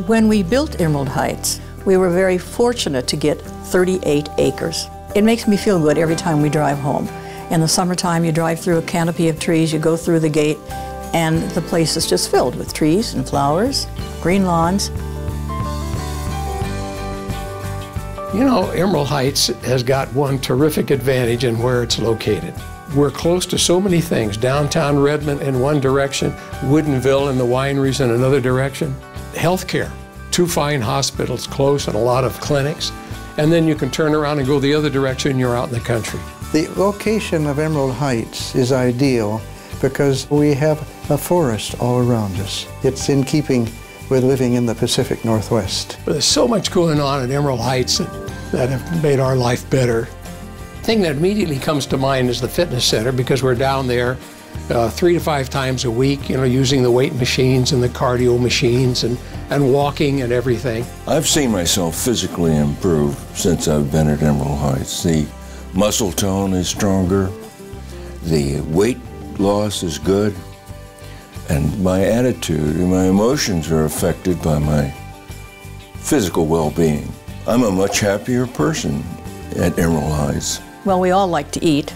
When we built Emerald Heights, we were very fortunate to get 38 acres. It makes me feel good every time we drive home. In the summertime, you drive through a canopy of trees, you go through the gate, and the place is just filled with trees and flowers, green lawns. You know, Emerald Heights has got one terrific advantage in where it's located. We're close to so many things. Downtown Redmond in one direction, Woodinville and the wineries in another direction. Healthcare, 2 fine hospitals close and a lot of clinics. And then you can turn around and go the other direction and you're out in the country. The location of Emerald Heights is ideal because we have a forest all around us. It's in keeping with living in the Pacific Northwest. But there's so much going on at Emerald Heights that have made our life better. The thing that immediately comes to mind is the fitness center, because we're down there 3 to 5 times a week, you know, using the weight machines and the cardio machines and walking and everything. I've seen myself physically improve since I've been at Emerald Heights. The muscle tone is stronger, the weight loss is good, and my attitude and my emotions are affected by my physical well-being. I'm a much happier person at Emerald Heights. Well, we all like to eat.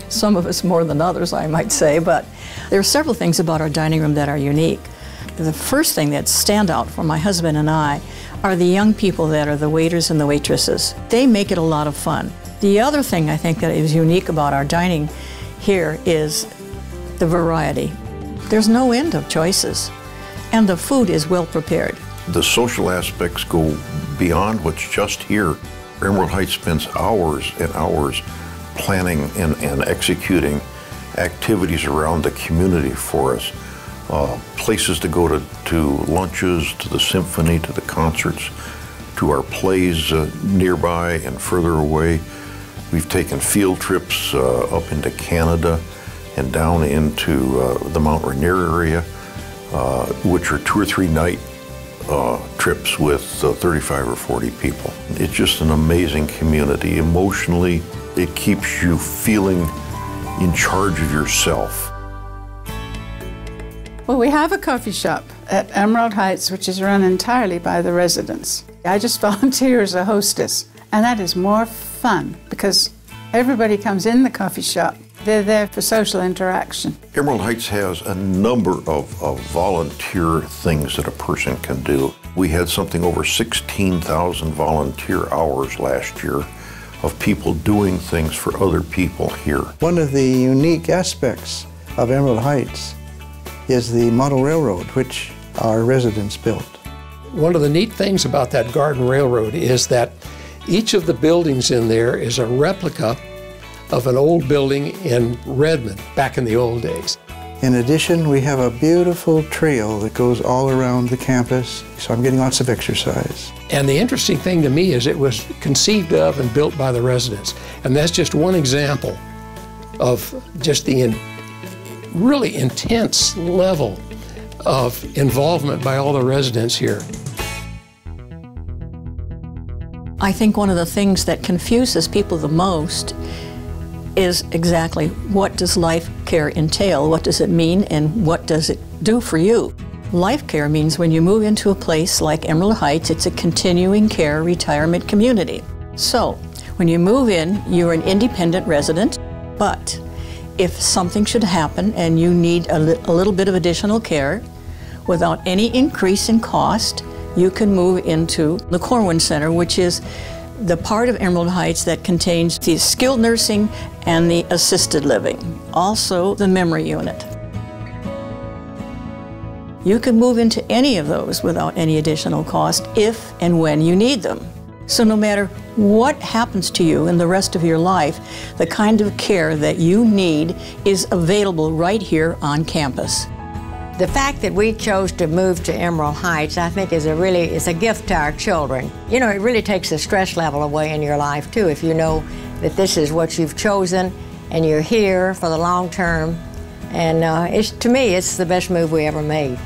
Some of us more than others, I might say, but there are several things about our dining room that are unique. The first thing that stand out for my husband and I are the young people that are the waiters and the waitresses. They make it a lot of fun. The other thing I think that is unique about our dining here is the variety. There's no end of choices, and the food is well prepared. The social aspects go beyond what's just here. Emerald Heights spends hours and hours planning and executing activities around the community for us. Places to go to lunches, to the symphony, to the concerts, to our plays nearby and further away. We've taken field trips up into Canada and down into the Mount Rainier area, which are 2 or 3 night trips with 35 or 40 people. It's just an amazing community. Emotionally, it keeps you feeling in charge of yourself. Well, we have a coffee shop at Emerald Heights, which is run entirely by the residents. I just volunteer as a hostess, and that is more fun because everybody comes in the coffee shop. They're there for social interaction. Emerald Heights has a number of volunteer things that a person can do. We had something over 16,000 volunteer hours last year of people doing things for other people here. One of the unique aspects of Emerald Heights is the model railroad, which our residents built. One of the neat things about that garden railroad is that each of the buildings in there is a replica of an old building in Redmond back in the old days. In addition, we have a beautiful trail that goes all around the campus, so I'm getting lots of exercise. And the interesting thing to me is it was conceived of and built by the residents. And that's just one example of just the really intense level of involvement by all the residents here. I think one of the things that confuses people the most is exactly what does life care entail? What does it mean and what does it do for you? Life care means when you move into a place like Emerald Heights, it's a continuing care retirement community. So when you move in, you're an independent resident, but if something should happen and you need a little bit of additional care, without any increase in cost, you can move into the Corwin Center, which is the part of Emerald Heights that contains the skilled nursing and the assisted living, also the memory unit. You can move into any of those without any additional cost if and when you need them. So no matter what happens to you in the rest of your life, the kind of care that you need is available right here on campus. The fact that we chose to move to Emerald Heights, I think, is a gift to our children. You know, it really takes the stress level away in your life, too, if you know that this is what you've chosen and you're here for the long term. And to me, it's the best move we ever made.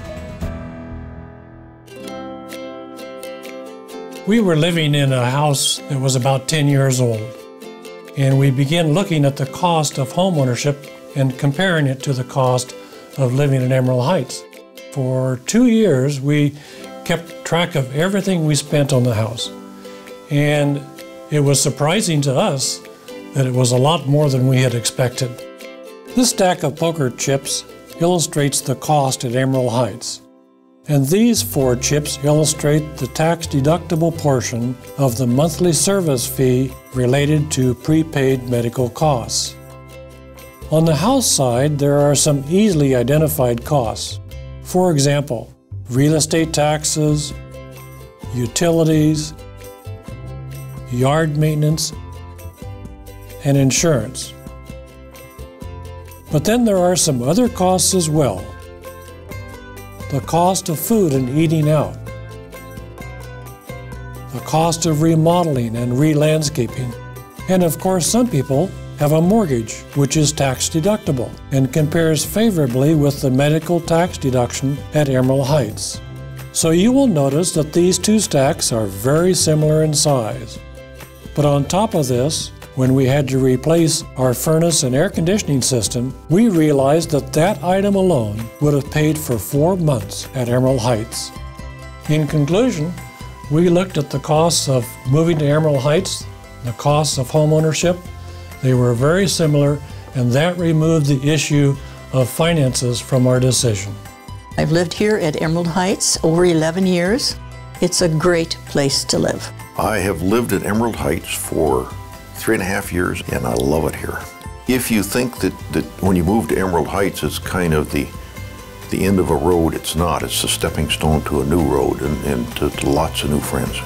We were living in a house that was about 10 years old, and we began looking at the cost of homeownership and comparing it to the cost of living in Emerald Heights. For 2 years, we kept track of everything we spent on the house. And it was surprising to us that it was a lot more than we had expected. This stack of poker chips illustrates the cost at Emerald Heights. And these 4 chips illustrate the tax-deductible portion of the monthly service fee related to prepaid medical costs. On the house side, there are some easily identified costs. For example, real estate taxes, utilities, yard maintenance, and insurance. But then there are some other costs as well. The cost of food and eating out, the cost of remodeling and re-landscaping, and of course some people have a mortgage which is tax deductible and compares favorably with the medical tax deduction at Emerald Heights. So you will notice that these 2 stacks are very similar in size. But on top of this, when we had to replace our furnace and air conditioning system, we realized that that item alone would have paid for 4 months at Emerald Heights. In conclusion, we looked at the costs of moving to Emerald Heights, the costs of home ownership. They were very similar, and that removed the issue of finances from our decision. I've lived here at Emerald Heights over 11 years. It's a great place to live. I have lived at Emerald Heights for 3.5 years, and I love it here. If you think that when you move to Emerald Heights, it's kind of the end of a road, it's not. It's a stepping stone to a new road and to lots of new friends.